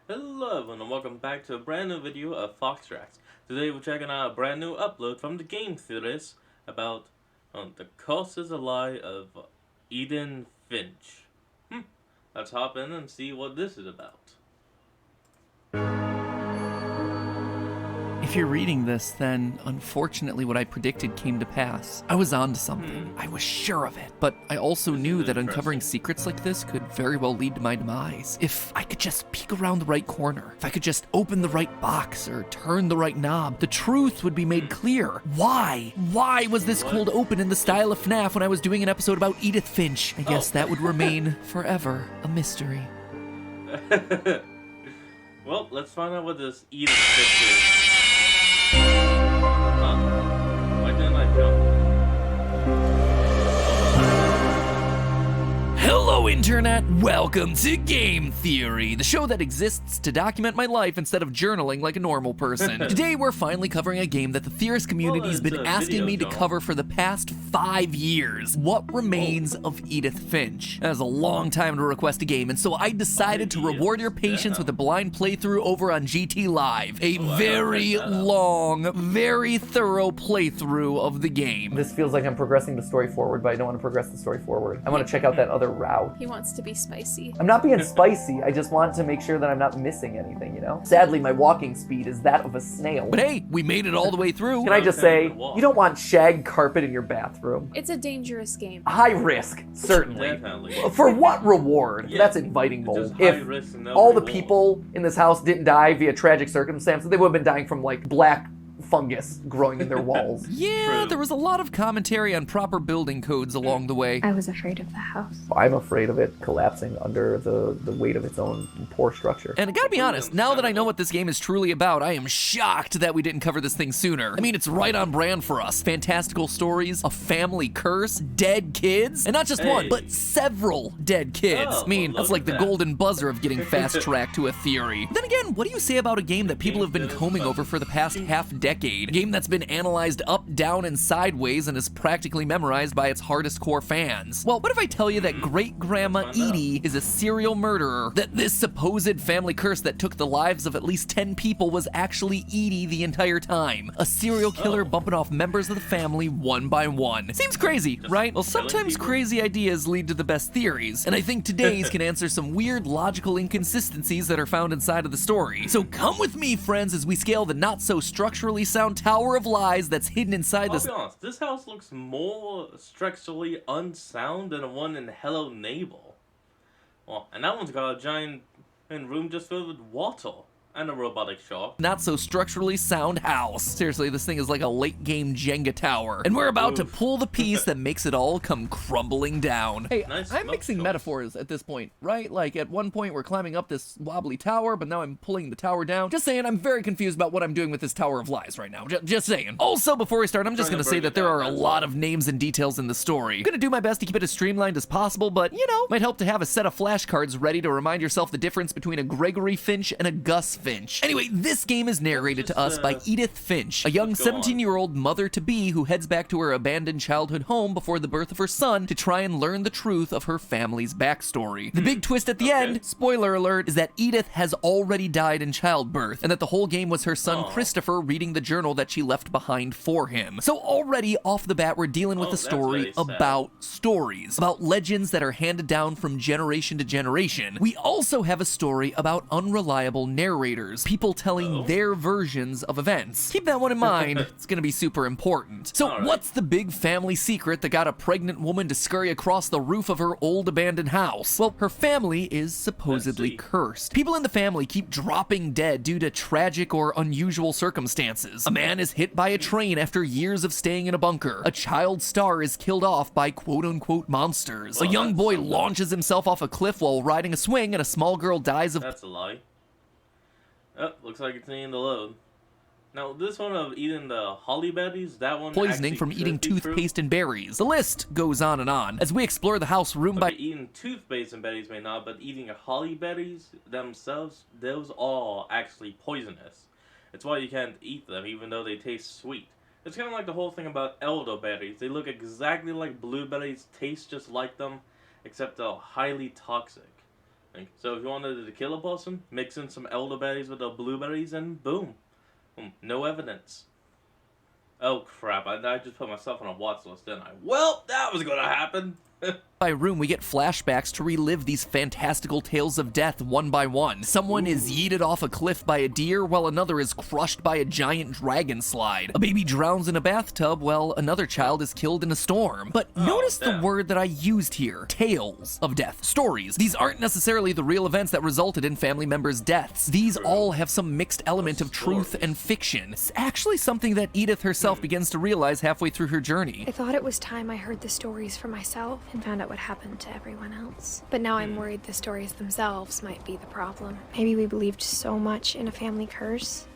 Hello everyone and welcome back to a brand new video of Fox Tracks. Today we're checking out a brand new upload from the game theaters about The Cost is a Lie of Eden Finch. Let's hop in and see what this is about. If you're reading this, then unfortunately what I predicted came to pass. I was onto something. I was sure of it. But I also knew that uncovering secrets like this could very well lead to my demise. If I could just peek around the right corner, if I could just open the right box or turn the right knob, the truth would be made clear. Why? Why was this cold open in the style of FNAF when I was doing an episode about Edith Finch? I guess that would remain forever a mystery. Well, let's find out what this Edith Finch is. Why didn't I jump? Hello, Internet! Welcome to Game Theory, the show that exists to document my life instead of journaling like a normal person. Today, we're finally covering a game that the theorist community's been asking me to cover for the past 5 years. What Remains of Edith Finch? That was a long time to request a game, and so I decided to reward your patience with a blind playthrough over on GT Live. A very long, very thorough playthrough of the game. This feels like I'm progressing the story forward, but I don't want to progress the story forward. I want to check out that other route. He wants to be spicy. I'm not being spicy, I just want to make sure that I'm not missing anything, you know? Sadly, my walking speed is that of a snail. But hey, we made it all the way through. Can I just say, you don't want shag carpet in your bathroom. It's a dangerous game. High risk, certainly. Definitely. For what reward? Yeah, That's inviting just mold. high If risk and no all the reward. people in this house didn't die via tragic circumstances, they would have been dying from like black fungus growing in their walls. Yeah, True. there was a lot of commentary on proper building codes along the way. I was afraid of the house. I'm afraid of it collapsing under the weight of its own poor structure. And I gotta be honest, now that I know what this game is truly about, I am shocked that we didn't cover this thing sooner. I mean, it's right on brand for us. Fantastical stories, a family curse, dead kids, and not just one, but several dead kids. Oh, I mean, well, that's like the look at that. golden buzzer of getting fast-tracked to a theory. Then again, what do you say about a game that people have been combing over for the past half-decade? A game that's been analyzed up, down, and sideways and is practically memorized by its hardest core fans. Well, what if I tell you that great-grandma Edie is a serial murderer? That this supposed family curse that took the lives of at least 10 people was actually Edie the entire time? A serial killer bumping off members of the family one by one. Seems crazy, right? Well, sometimes people? crazy ideas lead to the best theories, and I think today's can answer some weird logical inconsistencies that are found inside of the story. So come with me, friends, as we scale the not-so-structurally sound tower of lies that's hidden inside I'll this. be honest, this house looks more structurally unsound than the one in Hello Neighbor. Well, and that one's got a giant room just filled with water and a robotic shark. Not so structurally sound house. Seriously, this thing is like a late game Jenga tower. And we're about to pull the piece that makes it all come crumbling down. Hey, Nice I'm smoke mixing shots. metaphors at this point, right? Like at one point we're climbing up this wobbly tower, but now I'm pulling the tower down. Just saying, I'm very confused about what I'm doing with this tower of lies right now. Just saying. Also, before we start, I'm just Trying gonna to say break that it there down, are a that's lot all. of names and details in the story. I'm gonna do my best to keep it as streamlined as possible, but you know, might help to have a set of flashcards ready to remind yourself the difference between a Gregory Finch and a Gus Finch. Anyway, this game is narrated to us by Edith Finch, a young let's go on. 17-year-old mother-to-be who heads back to her abandoned childhood home before the birth of her son to try and learn the truth of her family's backstory. The big twist at the end, spoiler alert, is that Edith has already died in childbirth, and that the whole game was her son Christopher reading the journal that she left behind for him. So already off the bat, we're dealing with a that's story very sad. about stories, about legends that are handed down from generation to generation. We also have a story about unreliable narrators, people telling their versions of events. Keep that one in mind, it's gonna be super important. So what's the big family secret that got a pregnant woman to scurry across the roof of her old abandoned house? Well, her family is supposedly cursed. People in the family keep dropping dead due to tragic or unusual circumstances. A man is hit by a train after years of staying in a bunker. A child star is killed off by quote-unquote monsters. A young boy launches himself off a cliff while riding a swing, and a small girl dies of That's a lie. Oh, looks like it's needing to load. Now, this one of eating the holly berries, that one poisoning actually from could eating be true. toothpaste and berries. The list goes on and on as we explore the house room by Okay, eating toothpaste and berries may not, but eating holly berries themselves, those are actually poisonous. It's why you can't eat them, even though they taste sweet. It's kind of like the whole thing about elderberries. They look exactly like blueberries, taste just like them, except they're highly toxic. So if you wanted to kill a person, mix in some elderberries with the blueberries and boom. No evidence. Oh crap, I just put myself on a watch list, didn't I? Well, that was gonna happen. By room, we get flashbacks to relive these fantastical tales of death one by one. Someone is yeeted off a cliff by a deer, while another is crushed by a giant dragon slide. A baby drowns in a bathtub, while another child is killed in a storm. But notice the word that I used here, tales of death, stories. These aren't necessarily the real events that resulted in family members' deaths. These all have some mixed element of truth and fiction. It's actually something that Edith herself begins to realize halfway through her journey. I thought it was time I heard the stories for myself and found out what happened to everyone else. But now I'm worried the stories themselves might be the problem. Maybe we believed so much in a family curse,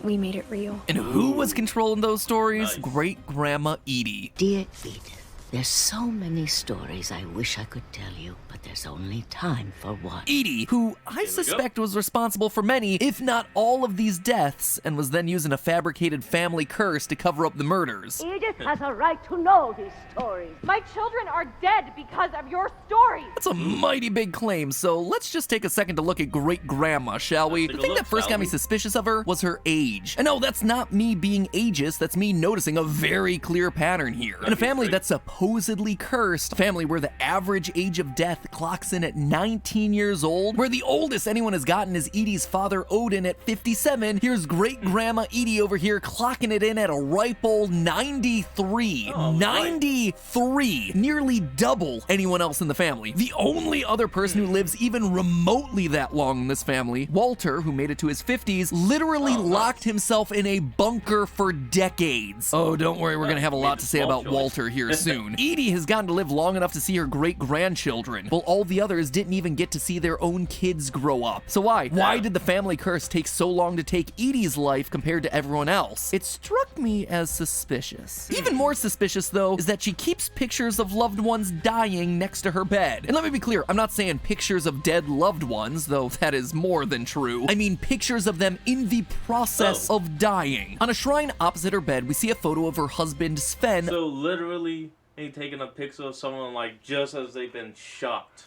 we made it real. And who was controlling those stories? Nice. Great-Grandma Edie. Dear Edith, there's so many stories I wish I could tell you, but there's only time for one. Edie, who I suspect was responsible for many, if not all of these deaths, and was then using a fabricated family curse to cover up the murders. Edith has a right to know these stories. My children are dead because of your stories. That's a mighty big claim, so let's just take a second to look at Great-Grandma, shall we? The thing that first got me suspicious of her was her age. And no, that's not me being ageist, that's me noticing a very clear pattern here. In a family that's supposedly cursed, a family where the average age of death clocks in at 19 years old, where the oldest anyone has gotten is Edie's father Odin at 57, here's Great-Grandma Edie over here clocking it in at a ripe old 93. 93! Nearly double anyone else in the family. The only other person who lives even remotely that long in this family, Walter, who made it to his 50s, literally locked himself in a bunker for decades. Oh, don't worry, we're gonna have a lot to say about Walter here soon. Edie has gotten to live long enough to see her great-grandchildren, while all the others didn't even get to see their own kids grow up. So why? Why did the family curse take so long to take Edie's life compared to everyone else? It struck me as suspicious. Even more suspicious, though, is that she keeps pictures of loved ones dying next to her bed. And let me be clear, I'm not saying pictures of dead loved ones, though that is more than true. I mean pictures of them in the process of dying. On a shrine opposite her bed, we see a photo of her husband, Sven. So literally, taking a picture of someone like just as they've been shot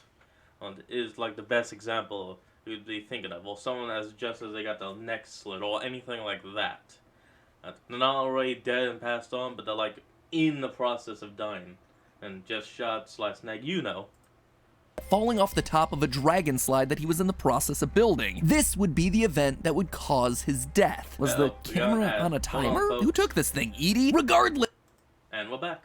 is like the best example you'd be thinking of. Well, someone as just as they got their neck slit or anything like that. They're not already dead and passed on, but they're like in the process of dying and just shot / neck, you know. Falling off the top of a dragon slide that he was in the process of building. This would be the event that would cause his death. Was the camera on a timer? Who took this thing, Edie? Regardless. And we're back.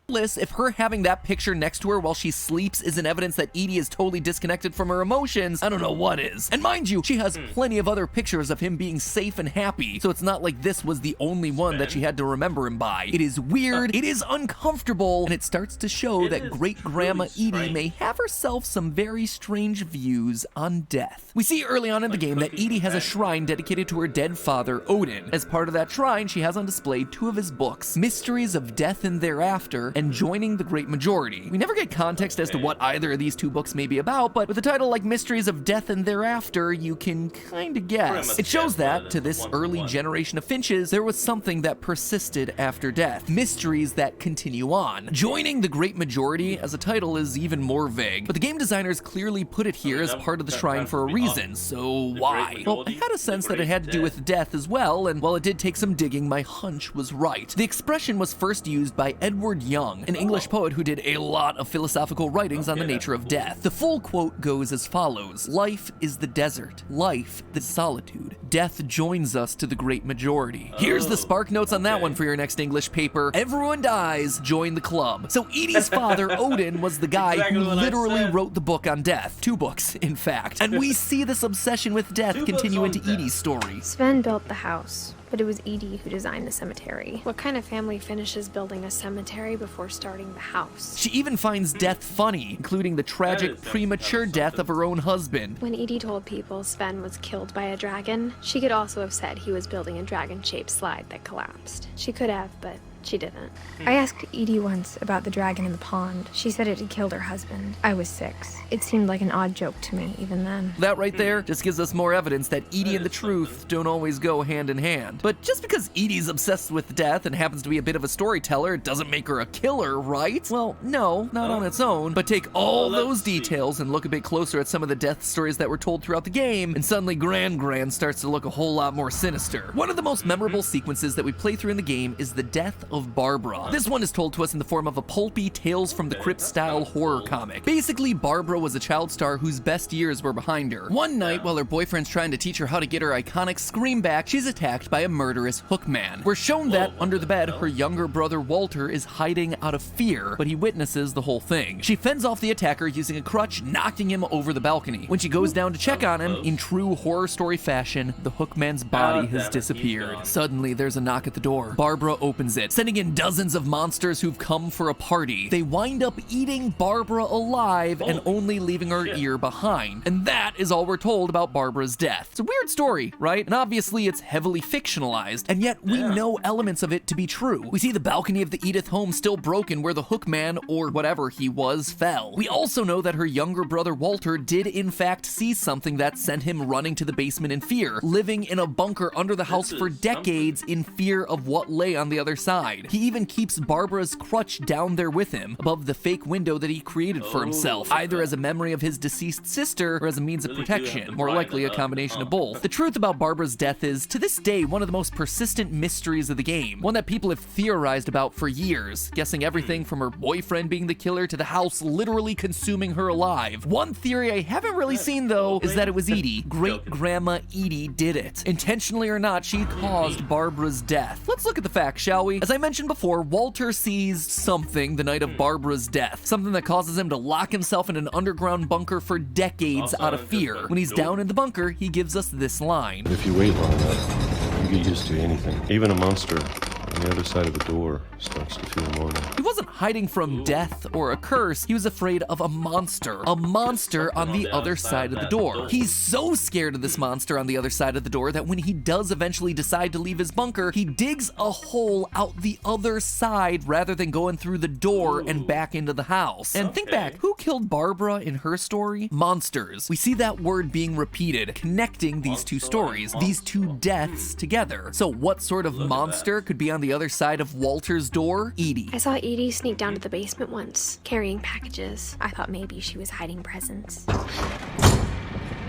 If her having that picture next to her while she sleeps isn't evidence that Edie is totally disconnected from her emotions, I don't know what is. And mind you, she has plenty of other pictures of him being safe and happy, so it's not like this was the only one that she had to remember him by. It is weird, it is uncomfortable, and it starts to show that Great-Grandma Edie may have herself some very strange views on death. We see early on in the game that Edie has a shrine dedicated to her dead father, Odin. As part of that shrine, she has on display 2 of his books, Mysteries of Death and Thereafter, and Joining the Great Majority. We never get context as to what either of these 2 books may be about, but with a title like Mysteries of Death and Thereafter, you can kinda guess. It shows that, to this early generation of Finches, there was something that persisted after death. Mysteries that continue on. Joining the Great Majority as a title is even more vague, but the game designers clearly put it here as part of the shrine for a reason, so why? Well, I had a sense that it had to do with death as well, and while it did take some digging, my hunch was right. The expression was first used by Edward Young, an English poet who did a lot of philosophical writings on the nature of death. The full quote goes as follows: "Life is the desert, life the solitude. Death joins us to the great majority." Here's the spark notes on that one for your next English paper. Everyone dies, join the club. So Edie's father, Odin, was the guy who literally wrote the book on death. 2 books, in fact. And we see this obsession with death continue into Edie's story. Sven built the house, but it was Edie who designed the cemetery. What kind of family finishes building a cemetery before starting the house? She even finds death funny, including the tragic premature death of her own husband. When Edie told people Sven was killed by a dragon, she could also have said he was building a dragon-shaped slide that collapsed. She could have, but She didn't. I asked Edie once about the dragon in the pond. She said it had killed her husband. I was 6. It seemed like an odd joke to me, even then. That right there just gives us more evidence that Edie and the truth don't always go hand in hand. But just because Edie's obsessed with death and happens to be a bit of a storyteller doesn't make her a killer, right? Well, no, not on its own. But take all those details and look a bit closer at some of the death stories that were told throughout the game, and suddenly Gran starts to look a whole lot more sinister. One of the most memorable sequences that we play through in the game is the death of Barbara. This one is told to us in the form of a pulpy Tales from the Crypt style horror comic. Basically, Barbara was a child star whose best years were behind her. One night, while her boyfriend's trying to teach her how to get her iconic scream back, she's attacked by a murderous hookman. We're shown that, under the bed, her younger brother Walter is hiding out of fear, but he witnesses the whole thing. She fends off the attacker using a crutch, knocking him over the balcony. When she goes down to check on him, in true horror story fashion, the hookman's body has disappeared. Suddenly, there's a knock at the door. Barbara opens it, sending in dozens of monsters who've come for a party. They wind up eating Barbara alive and only leaving her ear behind. And that is all we're told about Barbara's death. It's a weird story, right? And obviously it's heavily fictionalized, and yet we know elements of it to be true. We see the balcony of the Edith home still broken where the hookman, or whatever he was, fell. We also know that her younger brother Walter did in fact see something that sent him running to the basement in fear, living in a bunker under the house for decades in fear of what lay on the other side. He even keeps Barbara's crutch down there with him, above the fake window that he created for himself, either as a memory of his deceased sister or as a means of protection, more likely a combination of both. The truth about Barbara's death is, to this day, one of the most persistent mysteries of the game, one that people have theorized about for years, guessing everything from her boyfriend being the killer to the house literally consuming her alive. One theory I haven't really seen, though, is that it was Edie. Great-grandma Edie did it. Intentionally or not, she caused Barbara's death. Let's look at the facts, shall we? As I mentioned before, Walter sees something the night of Barbara's death, something that causes him to lock himself in an underground bunker for decades out of fear. When he's down in the bunker, he gives us this line. If you wait long enough, you get used to anything. Even a monster on the other side of a door starts to feel normal. He wasn't hiding from death or a curse, he was afraid of a monster on the other side of the door. He's so scared of this monster on the other side of the door that when he does eventually decide to leave his bunker, he digs a hole out the other side rather than going through the door and back into the house. And think back, who killed Barbara in her story? Monsters. We see that word being repeated, connecting these two stories, these two deaths together. So what sort of monster could be on the other side of Walter's door? Edie. I saw Edie sneak down to the basement once, carrying packages. I thought maybe she was hiding presents.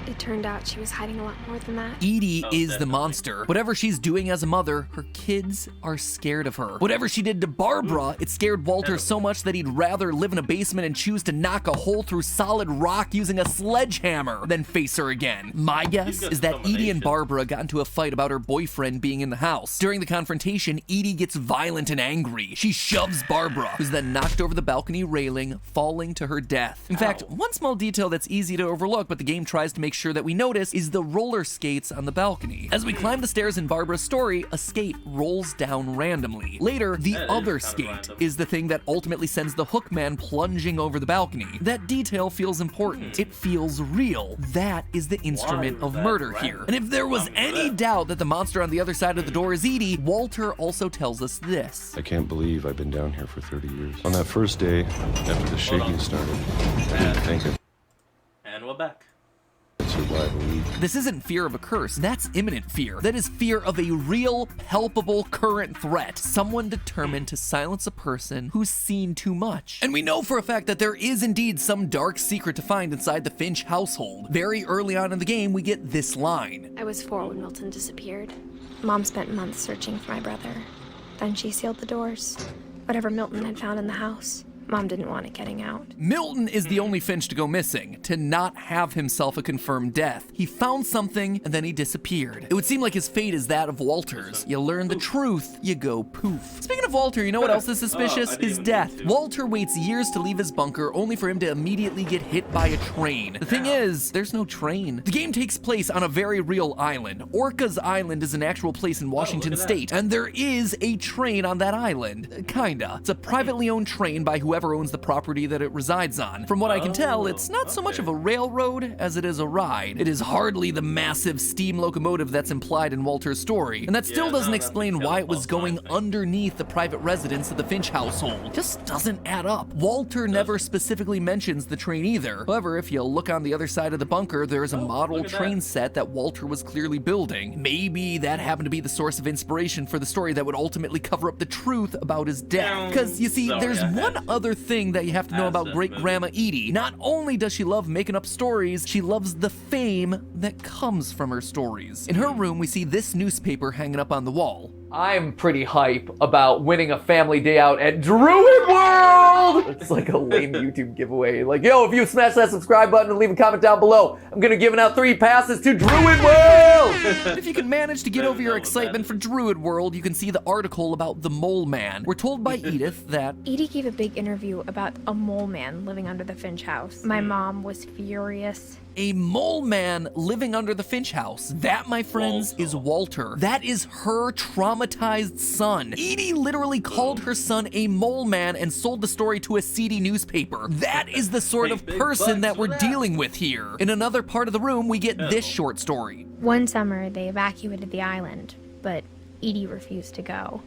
It turned out she was hiding a lot more than that. Edie is the monster. Whatever she's doing as a mother, her kids are scared of her. Whatever she did to Barbara, it scared Walter so much that he'd rather live in a basement and choose to knock a hole through solid rock using a sledgehammer than face her again. My guess is that Edie and Barbara got into a fight about her boyfriend being in the house. During the confrontation, Edie gets violent and angry. She shoves Barbara, who's then knocked over the balcony railing, falling to her death. In fact, one small detail that's easy to overlook, but the game tries to make sure that we notice, is the roller skates on the balcony. As we climb the stairs in Barbara's story, a skate rolls down randomly. Later, the other skate is the thing that ultimately sends the hookman plunging over the balcony. That detail feels important. It feels real. That is the instrument of murder here. And if there was any doubt that the monster on the other side of the door is Edie, Walter also tells us this. I can't believe I've been down here for 30 years. On that first day, after the shaking started, I didn't think it. And we're back. Survive a week. This isn't fear of a curse, that's imminent fear. That is fear of a real, palpable, current threat. Someone determined to silence a person who's seen too much. And we know for a fact that there is indeed some dark secret to find inside the Finch household. Very early on in the game, we get this line. I was 4 when Milton disappeared. Mom spent months searching for my brother. Then she sealed the doors. Whatever Milton had found in the house, Mom didn't want it getting out. Milton is the only Finch to go missing, to not have himself a confirmed death. He found something, and then he disappeared. It would seem like his fate is that of Walter's. You learn the truth, you go poof. Speaking of Walter, you know what else is suspicious? His death. Walter waits years to leave his bunker, only for him to immediately get hit by a train. The thing is, there's no train. The game takes place on a very real island. Orca's Island is an actual place in Washington State, and there is a train on that island. Kinda. It's a privately owned train by whoever whoever owns the property that it resides on. From what I can tell, it's not so much of a railroad as it is a ride. It is hardly the massive steam locomotive that's implied in Walter's story, and that still doesn't explain why it was going underneath the private residence of the Finch household. Just doesn't add up. Walter never specifically mentions the train either. However, if you look on the other side of the bunker, there is a model train set that Walter was clearly building. Maybe that happened to be the source of inspiration for the story that would ultimately cover up the truth about his death. Because, you see, there's one other thing that you have to know about great-grandma Edie. Not only does she love making up stories, she loves the fame that comes from her stories. In her room, we see this newspaper hanging up on the wall. I'm pretty hype about winning a family day out at Druid World! It's like a lame YouTube giveaway. Like, yo, if you smash that subscribe button and leave a comment down below, I'm gonna give out 3 passes to Druid World! If you can manage to get over your excitement for Druid World, you can see the article about the Mole Man. We're told by Edith that Edie gave a big interview about a mole man living under the Finch house. My mom was furious. a mole man living under the Finch house. That, my friends, is Walter. That is her traumatized son. Edie literally called her son a mole man and sold the story to a seedy newspaper. That is the sort of person that we're dealing with here. In another part of the room, we get this short story. One summer, they evacuated the island, but Edie refused to go.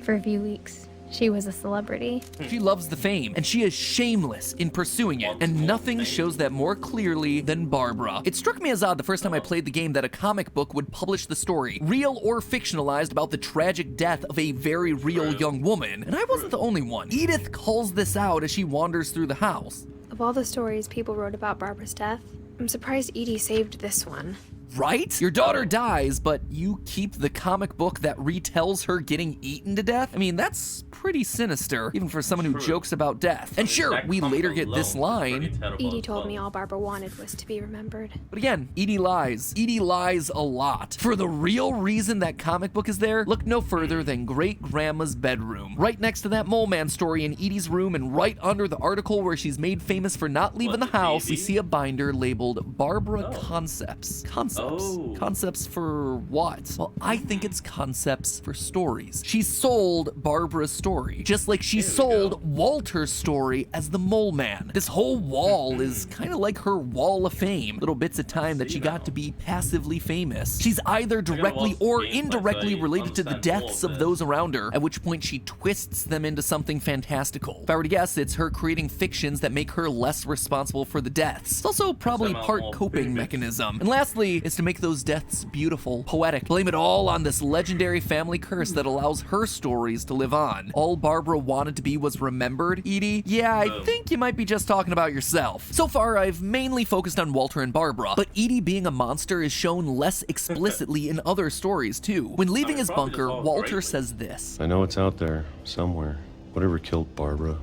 For a few weeks, she was a celebrity. She loves the fame, and she is shameless in pursuing it, and nothing shows that more clearly than Barbara. It struck me as odd the first time I played the game that a comic book would publish the story, real or fictionalized, about the tragic death of a very real young woman, and I wasn't the only one. Edith calls this out as she wanders through the house. Of all the stories people wrote about Barbara's death, I'm surprised Edie saved this one. Right? Your daughter dies, but you keep the comic book that retells her getting eaten to death? I mean, that's pretty sinister, even for someone who jokes about death. And sure, we later get this line. Edie told me all Barbara wanted was to be remembered. But again, Edie lies. Edie lies a lot. For the real reason that comic book is there, look no further than Great-Grandma's bedroom. Right next to that Mole Man story in Edie's room, and right under the article where she's made famous for not leaving the house, we see a binder labeled Barbara Concepts. Concepts for what? Well, I think it's concepts for stories. She sold Barbara's story, just like she sold Walter's story as the Mole Man. This whole wall is kind of like her wall of fame. Little bits of time that she got to be passively famous. She's either directly or indirectly related to the deaths of those around her, at which point she twists them into something fantastical. If I were to guess, it's her creating fictions that make her less responsible for the deaths. It's also probably part coping mechanism. And lastly, is to make those deaths beautiful, poetic. Blame it all on this legendary family curse that allows her stories to live on. All Barbara wanted to be was remembered, Edie? Yeah, I think you might be just talking about yourself. So far, I've mainly focused on Walter and Barbara, but Edie being a monster is shown less explicitly in other stories too. When leaving his bunker, Walter says this. I know it's out there, somewhere. Whatever killed Barbara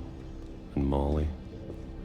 and Molly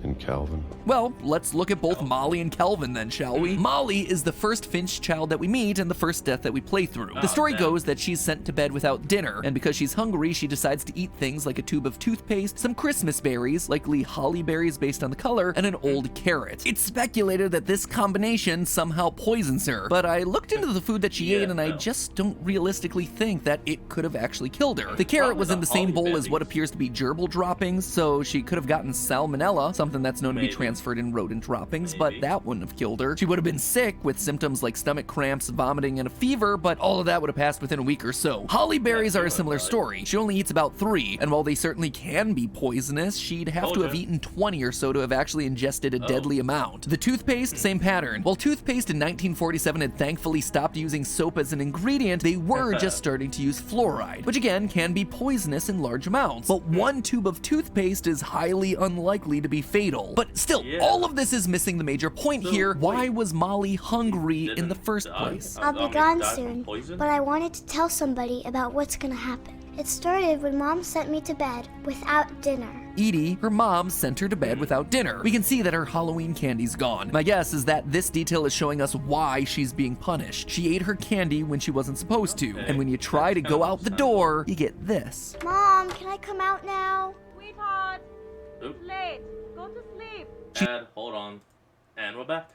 and Calvin. Well, let's look at both Molly and Calvin then, shall we? Molly is the first Finch child that we meet and the first death that we play through. The story goes that she's sent to bed without dinner, and because she's hungry, she decides to eat things like a tube of toothpaste, some Christmas berries, likely holly berries based on the color, and an old carrot. It's speculated that this combination somehow poisons her, but I looked into the food that she ate and I just don't realistically think that it could have actually killed her. The carrot was in the same bowl as what appears to be gerbil droppings, so she could have gotten salmonella, something that's known to be transferred in rodent droppings, but that wouldn't have killed her. She would have been sick with symptoms like stomach cramps, vomiting, and a fever, but all of that would have passed within a week or so. Holly berries are a similar story. She only eats about 3, and while they certainly can be poisonous, she'd have to have eaten 20 or so to have actually ingested a deadly amount. The toothpaste, same pattern. While toothpaste in 1947 had thankfully stopped using soap as an ingredient, they were just starting to use fluoride, which again can be poisonous in large amounts. But 1 tube of toothpaste is highly unlikely to be fatal. But still, all of this is missing the major point here. Why was Molly hungry in the first place? I'll be gone soon, but I wanted to tell somebody about what's gonna happen. It started when Mom sent me to bed without dinner. Edie, her mom, sent her to bed without dinner. We can see that her Halloween candy's gone. My guess is that this detail is showing us why she's being punished. She ate her candy when she wasn't supposed to, and when you try to go out the door, you get this. Mom, can I come out now? Sweetheart, it's late. Go to sleep. Dad, hold on. And we're back.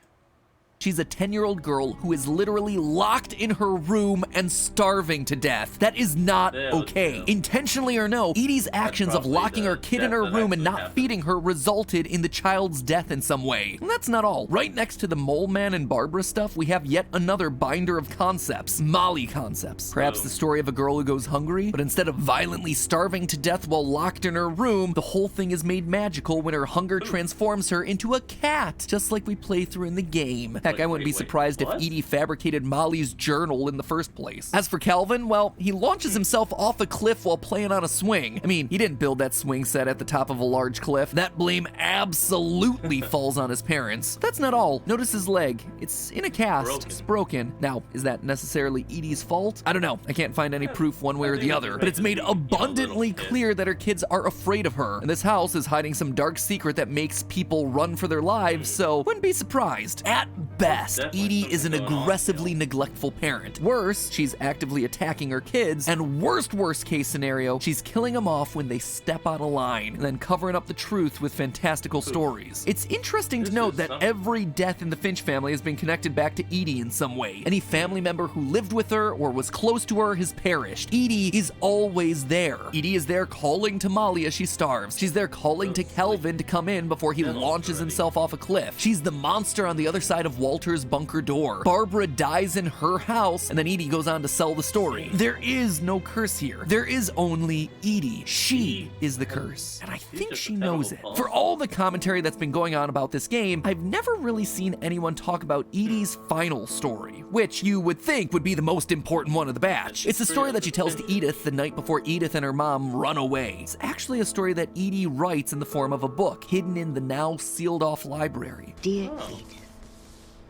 She's a 10-year-old girl who is literally locked in her room and starving to death. That is not okay. Intentionally or no, Edie's actions of locking her kid in her room and not feeding her resulted in the child's death in some way. And that's not all. Right next to the Mole Man and Barbara stuff, we have yet another binder of concepts. Molly concepts. Perhaps the story of a girl who goes hungry, but instead of violently starving to death while locked in her room, the whole thing is made magical when her hunger transforms her into a cat, just like we play through in the game. Heck, I wouldn't be surprised if Edie fabricated Molly's journal in the first place. As for Calvin, well, he launches himself off a cliff while playing on a swing. I mean, he didn't build that swing set at the top of a large cliff. That blame absolutely falls on his parents. That's not all. Notice his leg. It's in a cast. It's broken. Now, is that necessarily Edie's fault? I don't know. I can't find any proof one way or the other, but it's made abundantly clear that her kids are afraid of her, and this house is hiding some dark secret that makes people run for their lives, so wouldn't be surprised. At best, Edie is an aggressively neglectful parent. Worse, she's actively attacking her kids, and worst case scenario, she's killing them off when they step out of line, and then covering up the truth with fantastical stories. It's interesting to note that every death in the Finch family has been connected back to Edie in some way. Any family member who lived with her or was close to her has perished. Edie is always there. Edie is there calling to Molly as she starves. She's there calling to Kelvin to come in before he launches himself off a cliff. She's the monster on the other side of Walter's bunker door. Barbara dies in her house, and then Edie goes on to sell the story. There is no curse here. There is only Edie. She is the curse, and I think she knows it. For all the commentary that's been going on about this game, I've never really seen anyone talk about Edie's final story, which you would think would be the most important one of the batch. It's the story that she tells to Edith the night before Edith and her mom run away. It's actually a story that Edie writes in the form of a book, hidden in the now sealed-off library. Dear Edith,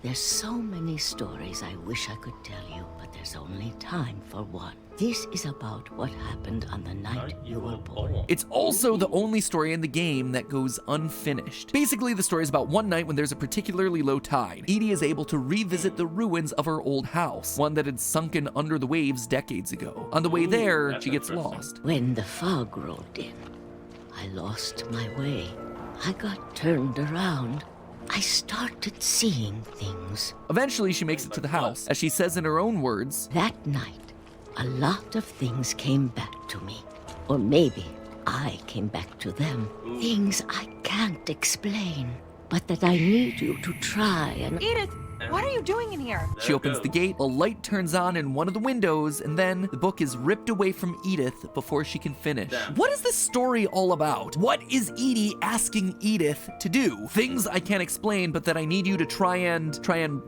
there's so many stories I wish I could tell you, but there's only time for one. This is about what happened on the night you were born. It's also the only story in the game that goes unfinished. Basically, the story is about one night when there's a particularly low tide. Edie is able to revisit the ruins of her old house, one that had sunken under the waves decades ago. On the way there, she gets lost. When the fog rolled in, I lost my way. I got turned around. I started seeing things. Eventually, she makes it to the house. As she says in her own words, that night, a lot of things came back to me. Or maybe I came back to them. Things I can't explain, but that I need you to try and... Edith, what are you doing in here? She opens the gate, a light turns on in one of the windows, and then the book is ripped away from Edith before she can finish. What is this story all about? What is Edie asking Edith to do? Things I can't explain, but that I need you to try and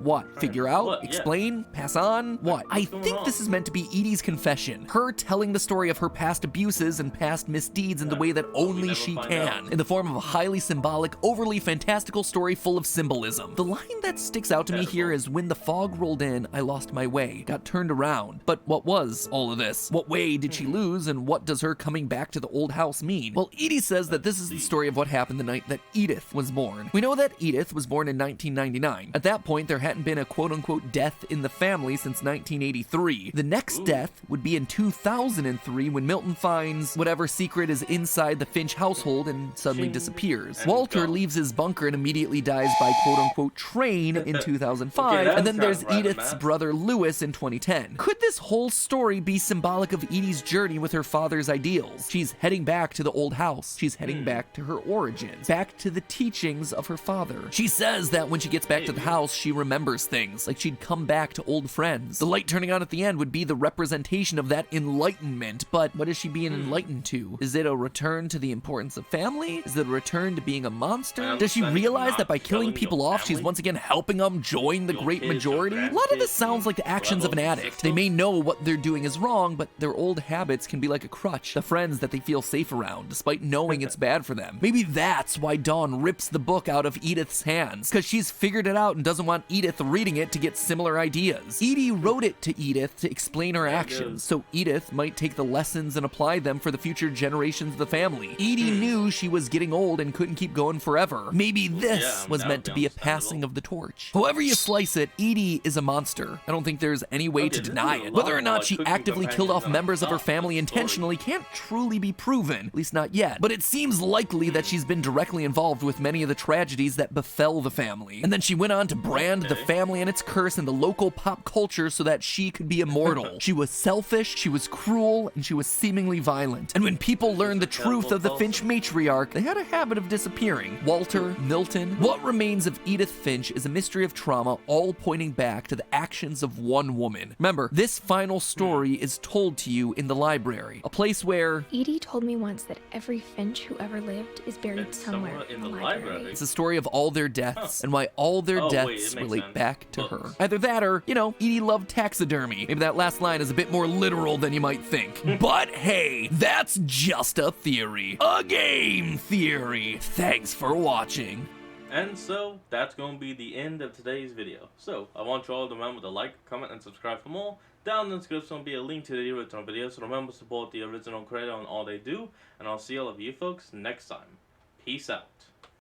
what? Figure out? Explain? Pass on? What? I think this is meant to be Edie's confession. Her telling the story of her past abuses and past misdeeds in the way that only she can, in the form of a highly symbolic, overly fantastical story full of symbolism. The line that sticks out to me here is, when the fog rolled in, I lost my way, got turned around. But what was all of this? What way did she lose, and what does her coming back to the old house mean? Well, Edie says that this is the story of what happened the night that Edith was born. We know that Edith was born in 1999. At that point, there hadn't been a quote-unquote death in the family since 1983. The next death would be in 2003 when Milton finds whatever secret is inside the Finch household and suddenly disappears. Walter leaves his bunker and immediately dies by quote-unquote train in 2005, and then there's Edith's brother Lewis in 2010. Could this whole story be symbolic of Edie's journey with her father's ideals? She's heading back to the old house. She's heading back to her origins, back to the teachings of her father. She says that when she gets back to the house, she remembers things, like she'd come back to old friends. The light turning on at the end would be the representation of that enlightenment, but what is she being enlightened to? Is it a return to the importance of family? Is it a return to being a monster? Does she realize that by killing people off, she's once again helping them join the great majority? A lot of this sounds like the actions of an addict. They may know what they're doing is wrong, but their old habits can be like a crutch, the friends that they feel safe around, despite knowing it's bad for them. Maybe that's why Dawn rips the book out of Edith's hands, because she's figured it out and doesn't want Edith reading it to get similar ideas. Edie wrote it to Edith to explain her actions, so Edith might take the lessons and apply them for the future generations of the family. Edie knew she was getting old and couldn't keep going forever. Maybe this was meant to be a passing of the torch. However However you slice it, Edie is a monster. I don't think there's any way to deny it. Whether or not she actively killed off members of her family intentionally can't truly be proven, at least not yet. But it seems likely that she's been directly involved with many of the tragedies that befell the family. And then she went on to brand the family and its curse in the local pop culture so that she could be immortal. She was selfish, she was cruel, and she was seemingly violent. And when people learned the truth of the Finch matriarch, they had a habit of disappearing. Walter, Milton. What remains of Edith Finch is a mystery of trauma, all pointing back to the actions of one woman. Remember, this final story is told to you in the library, a place where Edie told me once that every Finch who ever lived is buried somewhere in the library. It's a story of all their deaths and why all their deaths relate back to her. Either that or, you know, Edie loved taxidermy. Maybe that last line is a bit more literal than you might think. But hey, that's just a theory. A game theory. Thanks for watching. And so, that's going to be the end of today's video. So, I want you all to remember to like, comment, and subscribe for more. Down in the description will be a link to the original video, so remember to support the original creator on all they do. And I'll see all of you folks next time. Peace out.